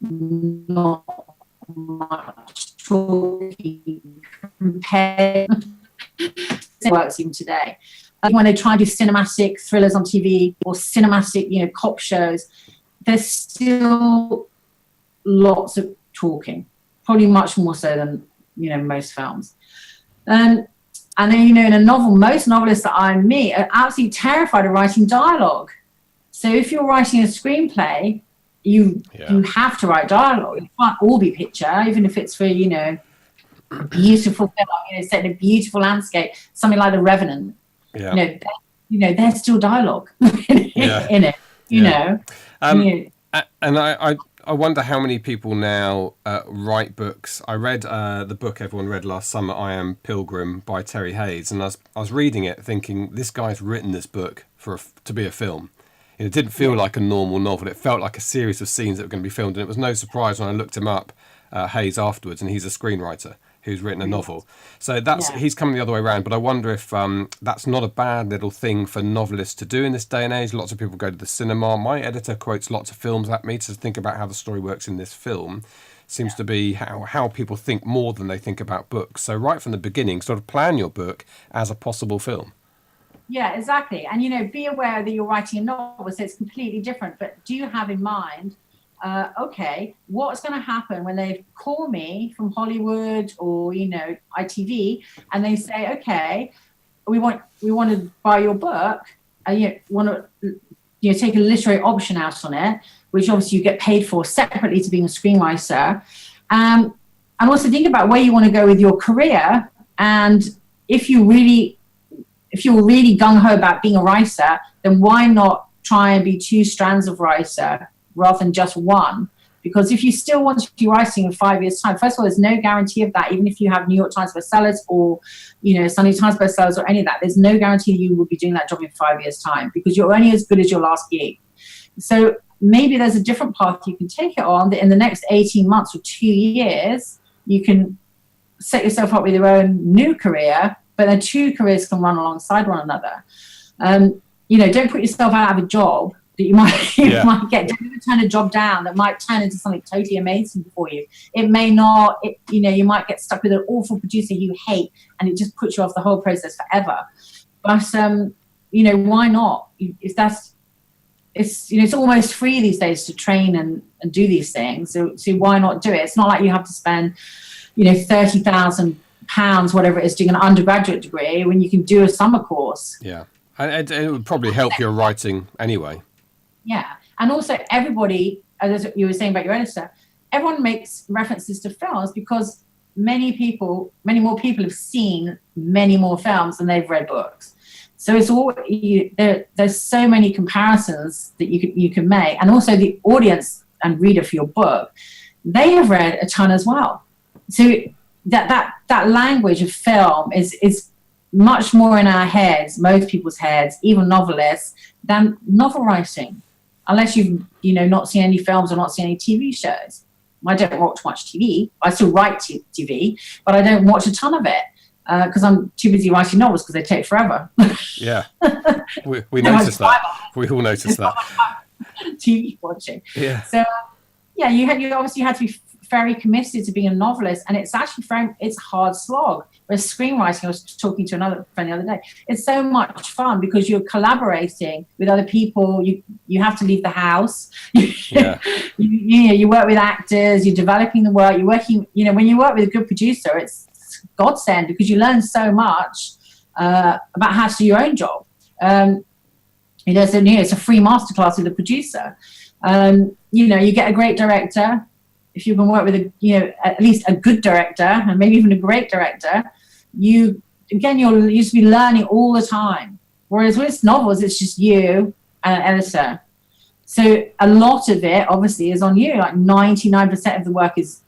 not much talking compared to works even today. When they try to do cinematic thrillers on TV or cinematic, cop shows, there's still lots of talking, probably much more so than, most films. And then, in a novel, most novelists that I meet are absolutely terrified of writing dialogue. So if you're writing a screenplay, you have to write dialogue. It can't all be picture, even if it's for, you know, a beautiful film, you know, set in a beautiful landscape, something like The Revenant. Yeah. You know, there's still dialogue in it. You know. And I wonder how many people now write books. I read the book everyone read last summer, I Am Pilgrim by Terry Hayes, and I was reading it thinking, this guy's written this book to be a film. It didn't feel like a normal novel. It felt like a series of scenes that were going to be filmed, and it was no surprise when I looked him up, Hayes, afterwards, and he's a screenwriter who's written a novel. So he's coming the other way around, but I wonder if that's not a bad little thing for novelists to do in this day and age. Lots of people go to the cinema. My editor quotes lots of films at me to think about how the story works in this film. Seems to be how people think more than they think about books. So right from the beginning, sort of plan your book as a possible film. Yeah, exactly. And, you know, be aware that you're writing a novel, so it's completely different. But do you have in mind, okay, what's going to happen when they call me from Hollywood or, you know, ITV, and they say, okay, we want to buy your book, you want to, you know, take a literary option out on it, which obviously you get paid for separately to being a screenwriter, and also think about where you want to go with your career, and if you're really gung-ho about being a writer, then why not try and be two strands of writer rather than just one? Because if you still want to be writing in 5 years' time, first of all, there's no guarantee of that. Even if you have New York Times bestsellers or, you know, Sunday Times bestsellers or any of that, there's no guarantee you will be doing that job in 5 years' time, because you're only as good as your last gig. So maybe there's a different path you can take it on, that in the next 18 months or 2 years, you can set yourself up with your own new career, but then two careers can run alongside one another. You know, don't put yourself out of a job that you might get. Don't ever turn a job down that might turn into something totally amazing for you. It may not. You know, you might get stuck with an awful producer you hate, and it just puts you off the whole process forever. But you know, why not? If that's, it's, you know, it's almost free these days to train and do these things. So why not do it? It's not like you have to spend, you know, £30,000, whatever it is, doing an undergraduate degree when you can do a summer course. Yeah, and it would probably help your writing anyway. Yeah, and also everybody, as you were saying about your editor, everyone makes references to films because many more people have seen many more films than they've read books. So it's all there's so many comparisons that you can make, and also the audience and reader for your book, they have read a ton as well. So that language of film is much more in our heads, most people's heads, even novelists, than novel writing, unless you've not seen any films or not seen any TV shows. I don't watch much TV. I still write TV, but I don't watch a ton of it because I'm too busy writing novels because they take forever. Yeah, we noticed that. We all noticed that. TV watching. Yeah. So you obviously had to be very committed to being a novelist, and it's actually it's a hard slog. Whereas screenwriting, I was talking to another friend the other day, it's so much fun because you're collaborating with other people. You have to leave the house. Yeah. You work with actors. You're developing the work. You're working. When you work with a good producer, it's godsend because you learn so much about how to do your own job. It's a free masterclass with a producer. You get a great director. If you can work with at least a good director and maybe even a great director, you'll used to be learning all the time. Whereas with novels, it's just you and an editor. So a lot of it obviously is on you. Like 99% of the work is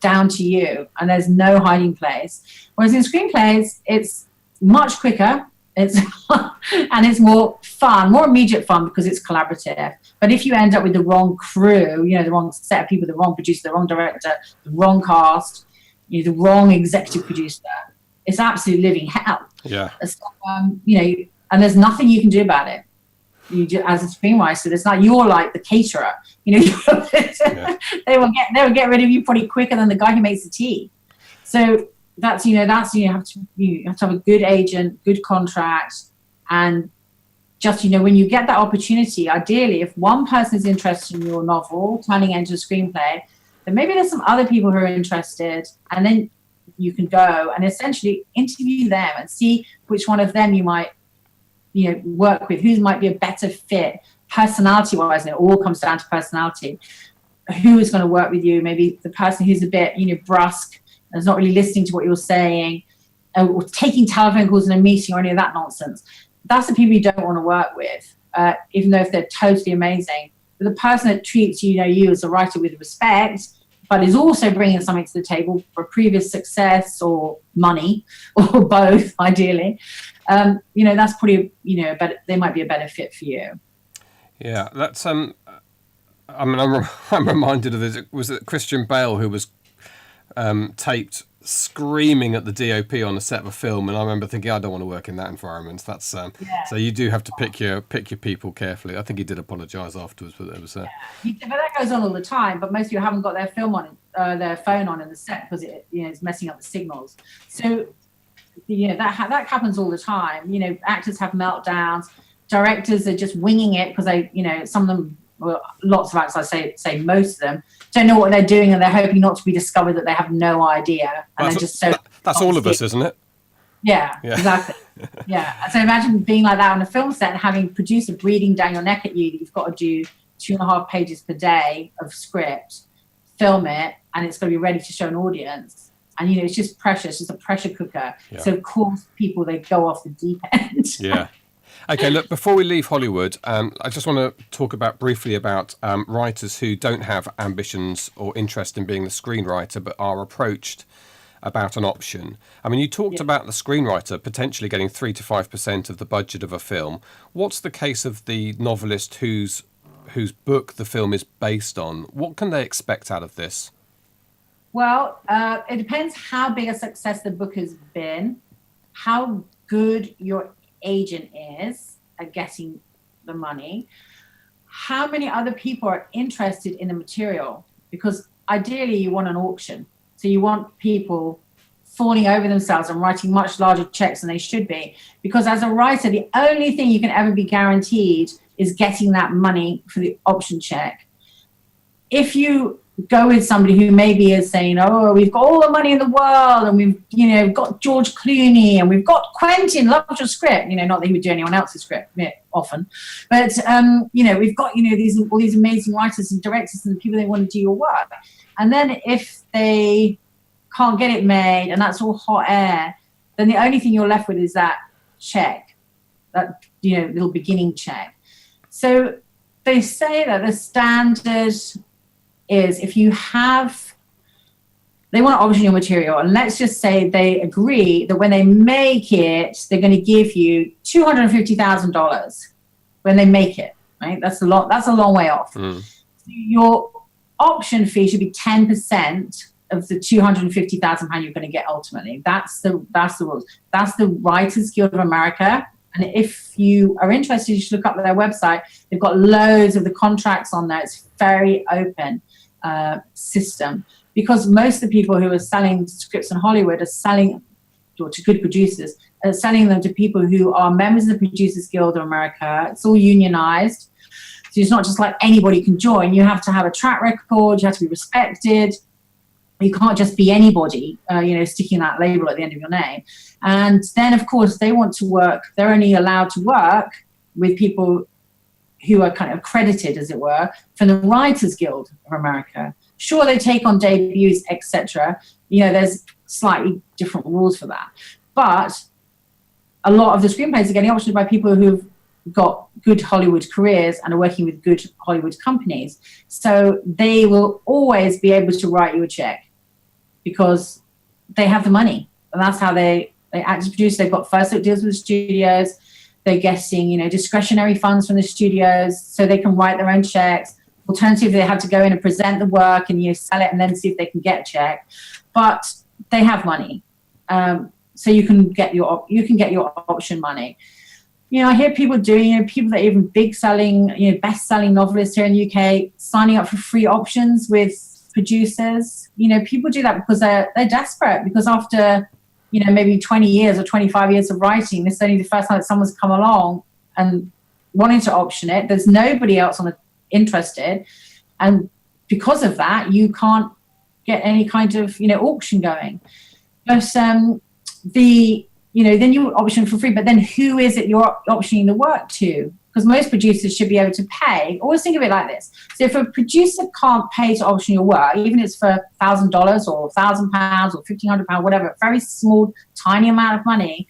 down to you, and there's no hiding place. Whereas in screenplays, it's much quicker. And it's more fun, more immediate fun because it's collaborative. But if you end up with the wrong crew, the wrong set of people, the wrong producer, the wrong director, the wrong cast, the wrong executive producer, it's absolute living hell. Yeah. So, and there's nothing you can do about it. As a screenwriter, it's not, you're like the caterer. Yeah. They will get rid of you pretty quicker than the guy who makes the tea. So that's you have to have a good agent, good contract, and just when you get that opportunity, ideally, if one person is interested in your novel turning it into a screenplay, then maybe there's some other people who are interested, and then you can go and essentially interview them and see which one of them you might work with, who might be a better fit personality-wise, and it all comes down to personality. Who is going to work with you? Maybe the person who's a bit, brusque and is not really listening to what you're saying, or taking telephone calls in a meeting or any of that nonsense. That's the people you don't want to work with, even though if they're totally amazing. But the person that treats you as a writer with respect, but is also bringing something to the table for previous success or money, or both, ideally, that's pretty, they might be a better fit for you. Yeah, that's I'm reminded of this. Was it Christian Bale who was taped screaming at the DOP on the set of a film, and I remember thinking, I don't want to work in that environment. That's so you do have to pick your people carefully. I think he did apologise afterwards, but it was. But that goes on all the time. But most people haven't got their their phone on in the set because it's messing up the signals. So that happens all the time. Actors have meltdowns. Directors are just winging it because some of them. Well, lots of actors, I say most of them, don't know what they're doing, and they're hoping not to be discovered that they have no idea. And they're just that's all of us, isn't it? Yeah. Exactly. Yeah. So imagine being like that on a film set and having a producer breathing down your neck at you that you've got to do 2.5 pages per day of script, film it, and it's going to be ready to show an audience. And, it's just pressure. It's just a pressure cooker. Yeah. So, of course, they go off the deep end. Yeah. Okay, look, before we leave Hollywood, I just want to talk briefly about writers who don't have ambitions or interest in being the screenwriter, but are approached about an option. I mean, you talked about the screenwriter potentially getting 3 to 5% of the budget of a film. What's the case of the novelist whose book the film is based on? What can they expect out of this? Well, it depends how big a success the book has been, how good your agent is at getting the money, how many other people are interested in the material, because ideally you want an auction, so you want people falling over themselves and writing much larger checks than they should be, because as a writer the only thing you can ever be guaranteed is getting that money for the option check. If you go with somebody who maybe is saying, oh, we've got all the money in the world, and we've got George Clooney, and we've got Quentin, loved your script, not that he would do anyone else's script often, but we've got all these amazing writers and directors and people that want to do your work, and then if they can't get it made and that's all hot air, then the only thing you're left with is that check, that little beginning check. So they say that the standard is if they want to option your material, and let's just say they agree that when they make it, they're going to give you $250,000 when they make it, right? That's a long way off. So your option fee should be 10% of the £250,000 you're going to get ultimately. That's the rules. That's the Writers Guild of America. And if you are interested, you should look up their website. They've got loads of the contracts on there. It's very open system, because most of the people who are selling scripts in Hollywood are selling to good producers, selling them to people who are members of the Producers Guild of America. It's all unionized. So it's not just like anybody can join. You have to have a track record. You have to be respected. You can't just be anybody, sticking that label at the end of your name. And then, of course, they want to work. They're only allowed to work with people who are kind of accredited, as it were, from the Writers Guild of America. Sure, they take on debuts, etc. There's slightly different rules for that. But a lot of the screenplays are getting optioned by people who've got good Hollywood careers and are working with good Hollywood companies. So they will always be able to write you a check because they have the money. And that's how they act as producers. They've got first look deals with the studios. They're getting, discretionary funds from the studios so they can write their own checks. Alternatively, they have to go in and present the work and sell it and then see if they can get a check. But they have money. So you can get your option money. I hear people doing, people that are even big selling, best selling novelists here in the UK, signing up for free options with producers. People do that because they're desperate, because after, maybe 20 years or 25 years of writing, this is only the first time that someone's come along and wanting to option it. There's nobody else interested. And because of that, you can't get any kind of, auction going. But the then you option for free, but then who is it you're optioning the work to? Because most producers should be able to pay. Always think of it like this. So if a producer can't pay to option your work, even if it's for $1,000 or £1,000 or £1,500, whatever, very small, tiny amount of money,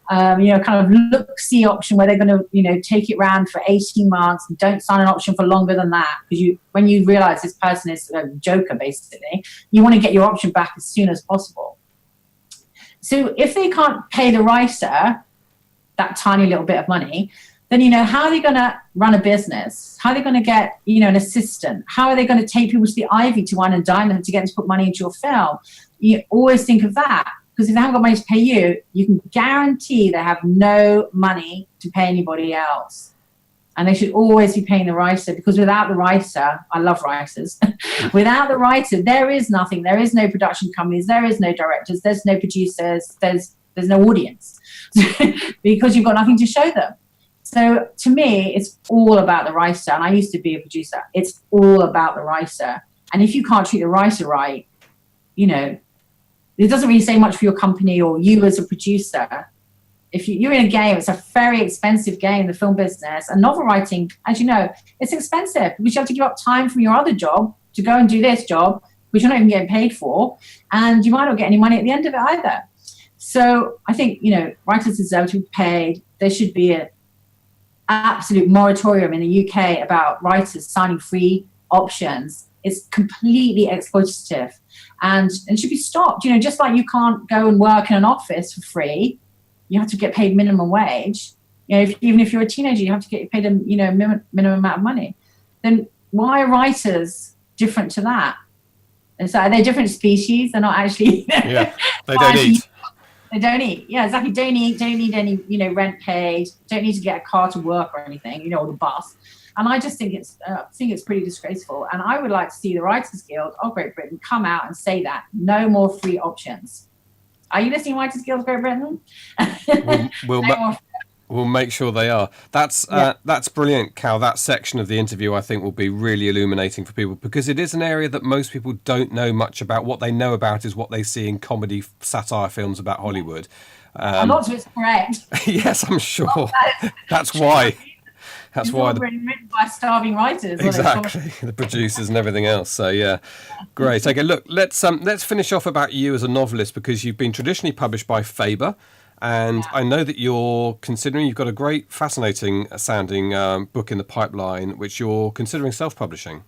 kind of look-see option where they're going to, take it round for 18 months and don't sign an option for longer than that. Because when you realize this person is a joker, basically, you want to get your option back as soon as possible. So if they can't pay the writer that tiny little bit of money, then, how are they going to run a business? How are they going to get, an assistant? How are they going to take people to the Ivy to wine and dine them to get them to put money into your film? You always think of that. Because if they haven't got money to pay you, you can guarantee they have no money to pay anybody else. And they should always be paying the writer, because without the writer, I love writers, without the writer, there is nothing. There is no production companies. There is no directors. There's no producers. There's no audience because you've got nothing to show them. So to me, it's all about the writer. And I used to be a producer. It's all about the writer. And if you can't treat the writer right, it doesn't really say much for your company or you as a producer. If you're in a game, it's a very expensive game, the film business. And novel writing, as you know, it's expensive because you have to give up time from your other job to go and do this job, which you're not even getting paid for. And you might not get any money at the end of it either. So I think, writers deserve to be paid. There should be an absolute moratorium in the UK about writers signing free options. It's completely exploitative and should be stopped. Just like you can't go and work in an office for free, you have to get paid minimum wage. Even if you're a teenager, you have to get paid a minimum amount of money. Then why are writers different to that? And so they're different species. They're not actually. Yeah, they don't eat. They don't eat. Yeah, exactly. Don't need any rent paid. Don't need to get a car to work or anything. Or the bus. And I just think it's pretty disgraceful. And I would like to see the Writers Guild of Great Britain come out and say that no more free options. Are you listening, Writers Guild of Great Britain? We'll make sure they are. That's brilliant, Cal. That section of the interview, I think, will be really illuminating for people because it is an area that most people don't know much about. What they know about is what they see in comedy satire films about Hollywood. Not to its correct. Yes, I'm sure. That's why. That's why written by starving writers. Exactly, the producers and everything else. So yeah, great. Okay, look, let's finish off about you as a novelist because you've been traditionally published by Faber, and I know that you've got a great, fascinating sounding book in the pipeline, which you're considering self-publishing.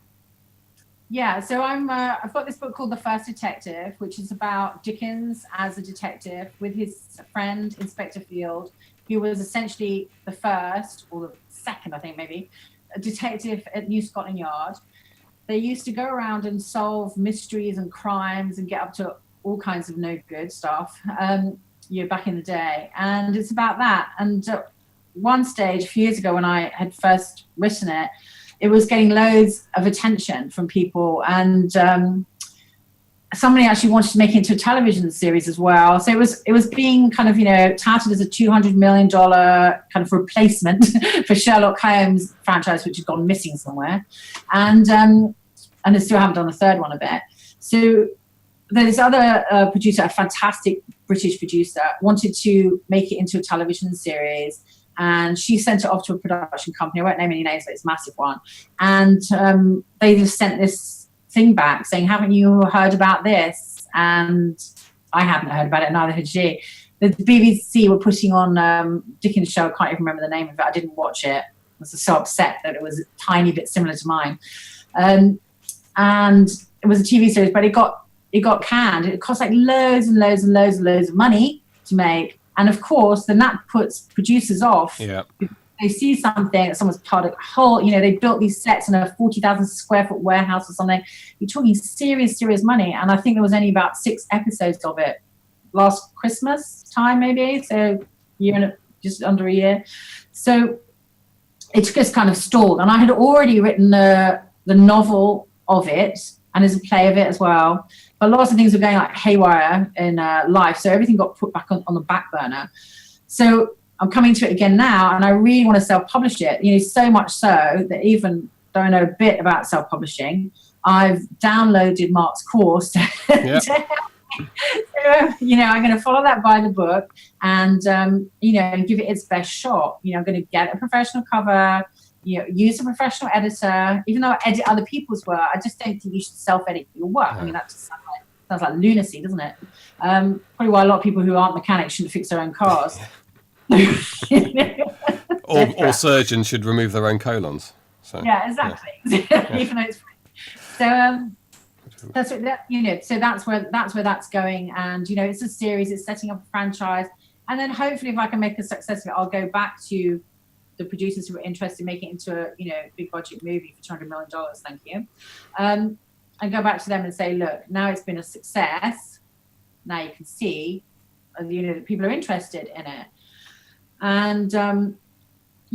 Yeah, so I've got this book called The First Detective, which is about Dickens as a detective with his friend Inspector Field, who was essentially the first or the second, I think maybe, a detective at New Scotland Yard. They used to go around and solve mysteries and crimes and get up to all kinds of no good stuff, back in the day. And it's about that. And at one stage, a few years ago when I had first written it, it was getting loads of attention from people. And somebody actually wanted to make it into a television series as well. So it was being kind of, touted as a $200 million kind of replacement for Sherlock Holmes franchise, which had gone missing somewhere. And they still haven't done the third one a bit. So this other producer, a fantastic British producer, wanted to make it into a television series. And she sent it off to a production company. I won't name any names, but it's a massive one. And they just sent this thing back saying, haven't you heard about this? And I hadn't heard about it, neither had she. The BBC were putting on Dickens' show, I can't even remember the name of it, I didn't watch it. I was so upset that it was a tiny bit similar to mine. And it was a TV series, but it got canned. It cost like loads and loads and loads and loads of money to make. And of course, then that puts producers off. Yeah. They see something that someone's part of a whole, they built these sets in a 40,000 square foot warehouse or something. You're talking serious money. And I think there was only about 6 episodes of it last Christmas time, maybe. So just under a year. So it just kind of stalled. And I had already written the novel of it and there's a play of it as well. But lots of things were going like haywire in life. So everything got put back on the back burner. So I'm coming to it again now, and I really want to self-publish it. So much so that even though I know a bit about self-publishing, I've downloaded Mark's course to help I'm going to follow that by the book and, and give it its best shot. I'm going to get a professional cover, use a professional editor. Even though I edit other people's work, I just don't think you should self-edit your work. I mean, that just sounds like lunacy, doesn't it? Probably why a lot of people who aren't mechanics shouldn't fix their own cars. Or surgeons should remove their own colons. So, yeah, exactly. Yeah. Even though it's free. So so that's where that's going, and it's a series. It's setting up a franchise, and then hopefully, if I can make a success of it, I'll go back to the producers who are interested in making it into a big budget movie for $200 million. Thank you. And go back to them and say, look, now it's been a success. Now you can see, that people are interested in it, and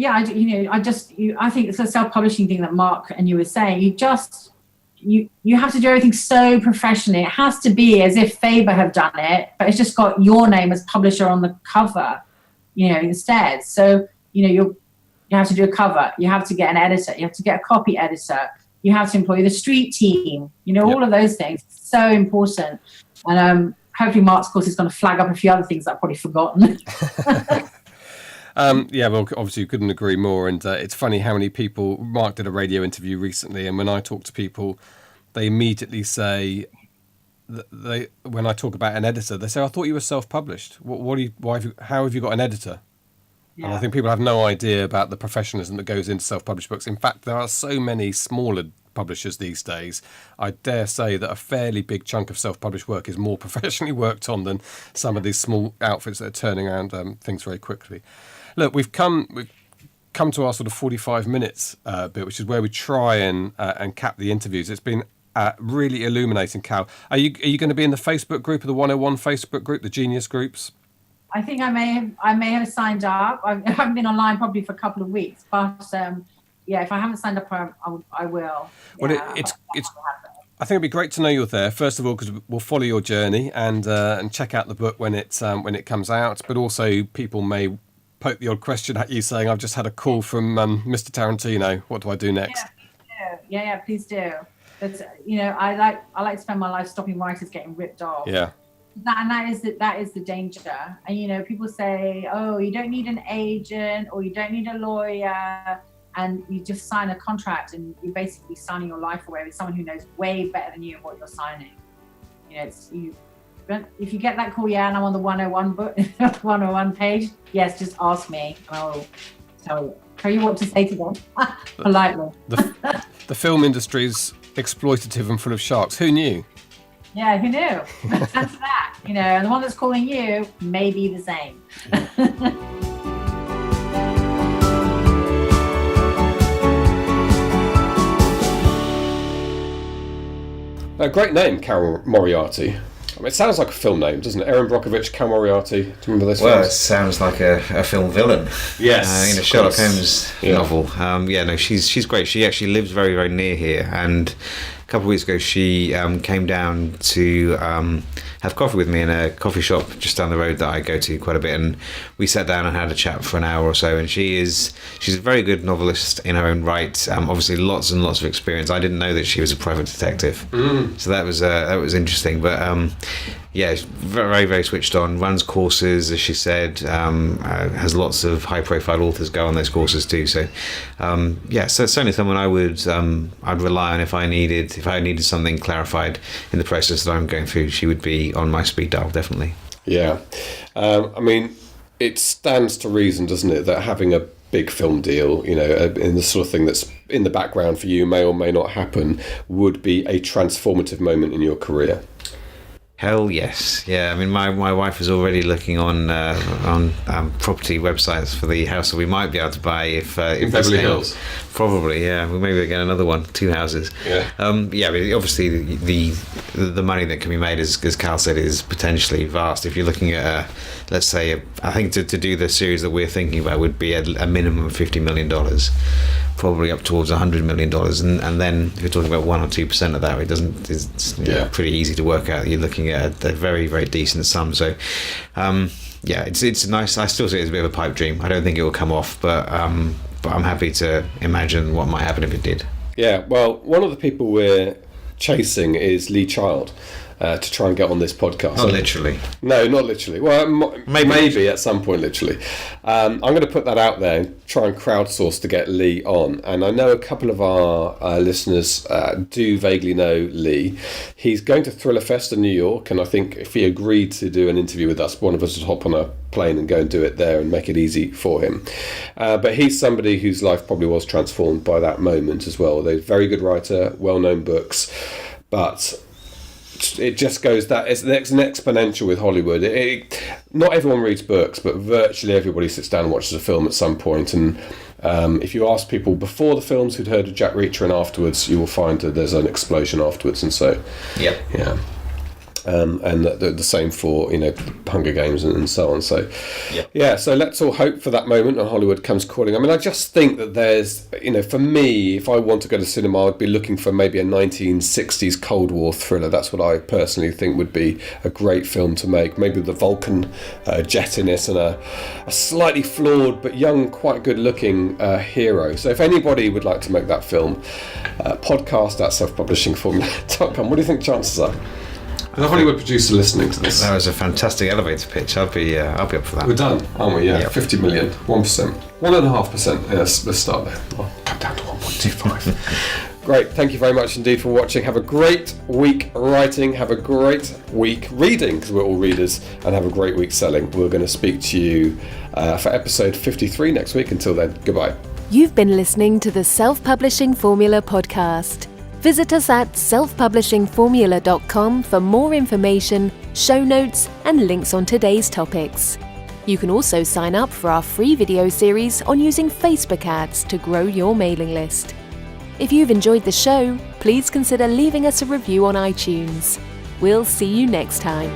I think it's a self-publishing thing that Mark and you were saying. You have to do everything so professionally. It has to be as if Faber have done it, but it's just got your name as publisher on the cover, instead. So, you have to do a cover. You have to get an editor. You have to get a copy editor. You have to employ the street team. All of those things. So important. And hopefully Mark's course is going to flag up a few other things that I've probably forgotten. Well, obviously you couldn't agree more. And it's funny how many people, Mark did a radio interview recently, and when I talk to people, they immediately say, when I talk about an editor, they say, I thought you were self-published. How have you got an editor? Yeah. And I think people have no idea about the professionalism that goes into self-published books. In fact, there are so many smaller publishers these days. I dare say that a fairly big chunk of self-published work is more professionally worked on than some of these small outfits that are turning around things very quickly. Look, we've come to our sort of 45 minutes bit, which is where we try and cap the interviews. It's been really illuminating, Cal. Are you going to be in the Facebook group, or the 101 Facebook group, the Genius groups? I think I may have signed up. I haven't been online probably for a couple of weeks, but if I haven't signed up, I will. Well, it's I think it'd be great to know you're there. First of all, because we'll follow your journey and check out the book when it comes out. But also, people may poke the odd question at you saying, I've just had a call from Mr. Tarantino. What do I do next? Yeah, please do. But I like to spend my life stopping writers getting ripped off. Yeah. That is the danger. And people say, oh, you don't need an agent or you don't need a lawyer, and you just sign a contract and you're basically signing your life away with someone who knows way better than you what you're signing. If you get that call, and I'm on the 101 book, 101 page, yes, just ask me and I'll tell you what to say to them politely. The film industry's exploitative and full of sharks. Who knew? Yeah, who knew? Answer that. And the one that's calling you may be the same. A great name, Cal Moriarty. I mean, it sounds like a film name, doesn't it? Erin Brockovich, Cal Moriarty. Do you remember those films? Well, it sounds like a film villain. Yes. In a Sherlock Holmes novel. She's great. She actually lives very, very near here. And a couple of weeks ago, she came down to have coffee with me in a coffee shop just down the road that I go to quite a bit. And we sat down and had a chat for an hour or so. And she's a very good novelist in her own right. Obviously, lots and lots of experience. I didn't know that she was a private detective. So that was interesting. But very, very switched on, runs courses, as she said, has lots of high-profile authors go on those courses too. So, so it's certainly someone I'd rely on if I needed something clarified in the process that I'm going through. She would be on my speed dial, definitely. Yeah. I mean, it stands to reason, doesn't it, that having a big film deal, in the sort of thing that's in the background for you may or may not happen, would be a transformative moment in your career. Hell yes, yeah. I mean, my wife is already looking on property websites for the house that we might be able to buy if in Beverly Hills. Probably, yeah. We'll maybe get another one, 2 houses. Yeah. But obviously the money that can be made, as Cal said, is potentially vast. If you're looking at, let's say, I think to do the series that we're thinking about would be a minimum of $50 million. Probably up towards $100 million, and then if you're talking about 1 or 2% of that, it's pretty easy to work out. You're looking at a very, very decent sum. So, it's nice. I still see it as a bit of a pipe dream. I don't think it will come off, but I'm happy to imagine what might happen if it did. Yeah, well, one of the people we're chasing is Lee Child. to try and get on this podcast. Not literally. No, not literally. Well, maybe at some point, literally. I'm going to put that out there and try and crowdsource to get Lee on. And I know a couple of our listeners do vaguely know Lee. He's going to Thriller Fest in New York, and I think if he agreed to do an interview with us, one of us would hop on a plane and go and do it there and make it easy for him. But he's somebody whose life probably was transformed by that moment as well. They're a very good writer, well-known books, but it just goes that it's an exponential with Hollywood. Not everyone reads books, but virtually everybody sits down and watches a film at some point. And if you ask people before the films who'd heard of Jack Reacher and afterwards, you will find that there's an explosion afterwards. And so, yeah. And the same for Hunger Games and so on. So so let's all hope for that moment when Hollywood comes calling. I mean, I just think that there's for me, if I want to go to cinema, I'd be looking for maybe a 1960s Cold War thriller. That's what I personally think would be a great film to make, maybe with the Vulcan jet in it and a slightly flawed but young, quite good looking hero. So if anybody would like to make that film, podcast at selfpublishingformula.com. What do you think chances are? And a Hollywood producer listening to this. That was a fantastic elevator pitch. I'll be up for that. We're done, aren't we? Yeah, 50 million, 1%, 1.5%. Yes, let's start there. Well, cut down to 1.25. Great, thank you very much indeed for watching. Have a great week writing. Have a great week reading, because we're all readers, and have a great week selling. We're going to speak to you for episode 53 next week. Until then, goodbye. You've been listening to the Self-Publishing Formula podcast. Visit us at selfpublishingformula.com for more information, show notes, and links on today's topics. You can also sign up for our free video series on using Facebook ads to grow your mailing list. If you've enjoyed the show, please consider leaving us a review on iTunes. We'll see you next time.